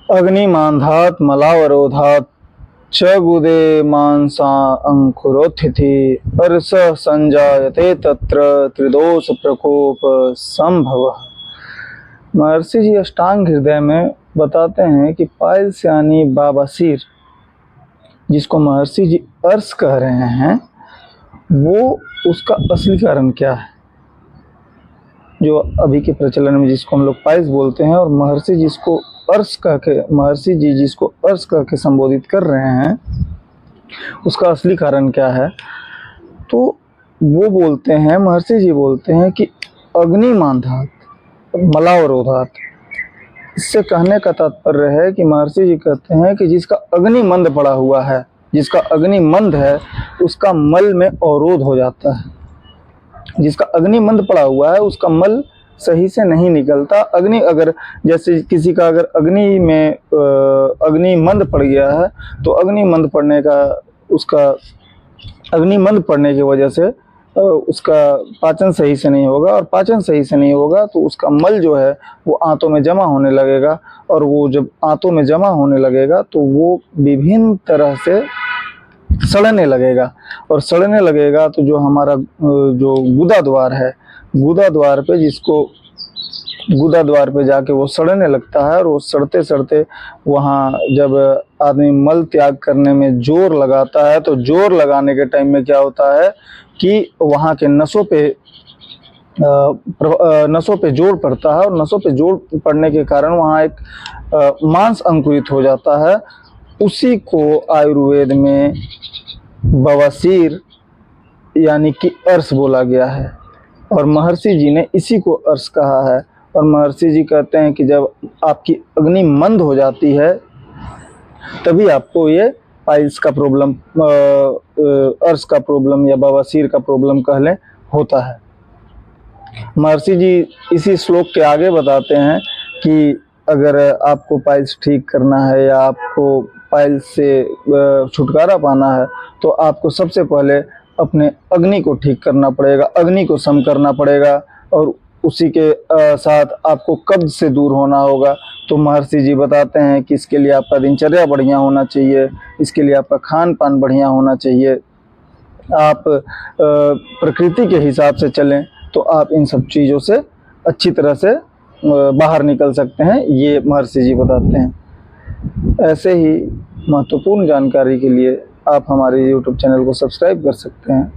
अग्निमान्धात् मलावरोधात् च गुदे मांसा अंकुरोत्थिति अर्ष संजायते तत्र त्रिदोष प्रकोप संभव। महर्षि जी अष्टांग हृदय में बताते हैं कि पाइल्स यानी बवासीर, जिसको महर्षि जी अर्श कह रहे हैं, वो उसका असली कारण क्या है। जो अभी के प्रचलन में जिसको हम लोग पाइल्स बोलते हैं और महर्षि जी जिसको अर्श कह के संबोधित कर रहे हैं, उसका असली कारण क्या है। तो वो बोलते हैं, महर्षि जी बोलते हैं कि अग्निमान्धात् मलावरोधात्। इससे कहने का तात्पर्य है कि महर्षि जी कहते हैं कि जिसका अग्नि मंद पड़ा हुआ है, जिसका अग्नि मंद है, उसका मल में अवरोध हो जाता है। जिसका अग्नि मंद पड़ा हुआ है उसका मल सही से नहीं निकलता। अग्नि अगर जैसे किसी का अगर अग्नि में अग्नि मंद पड़ गया है तो अग्नि मंद पड़ने की वजह से उसका पाचन सही से नहीं होगा, और पाचन सही से नहीं होगा तो उसका मल जो है वो आंतों में जमा होने लगेगा, और वो जब आंतों में जमा होने लगेगा तो वो विभिन्न तरह से सड़ने लगेगा, और सड़ने लगेगा तो जो हमारा जो गुदा द्वार है, गुदा द्वार पे जाके वो सड़ने लगता है। और वो सड़ते सड़ते वहाँ जब आदमी मल त्याग करने में जोर लगाता है तो जोर लगाने के टाइम में क्या होता है कि वहाँ के नसों पे जोर पड़ता है, और नसों पे जोर पड़ने के कारण वहाँ एक मांस अंकुरित हो जाता है। उसी को आयुर्वेद में बवासीर यानी कि अर्श बोला गया है, और महर्षि जी ने इसी को अर्श कहा है। और महर्षि जी कहते हैं कि जब आपकी अग्नि मंद हो जाती है तभी आपको ये पाइल्स का प्रॉब्लम, अर्श का प्रॉब्लम या बवासीर का प्रॉब्लम कह लें, होता है। महर्षि जी इसी श्लोक के आगे बताते हैं कि अगर आपको पाइल्स ठीक करना है या आपको पाइल्स से छुटकारा पाना है तो आपको सबसे पहले अपने अग्नि को ठीक करना पड़ेगा, अग्नि को सम करना पड़ेगा, और उसी के साथ आपको कब्ज से दूर होना होगा। तो महर्षि जी बताते हैं कि इसके लिए आपका दिनचर्या बढ़िया होना चाहिए, इसके लिए आपका खान पान बढ़िया होना चाहिए, आप प्रकृति के हिसाब से चलें तो आप इन सब चीज़ों से अच्छी तरह से बाहर निकल सकते हैं, ये महर्षि जी बताते हैं। ऐसे ही महत्वपूर्ण जानकारी के लिए आप हमारे YouTube चैनल को सब्सक्राइब कर सकते हैं।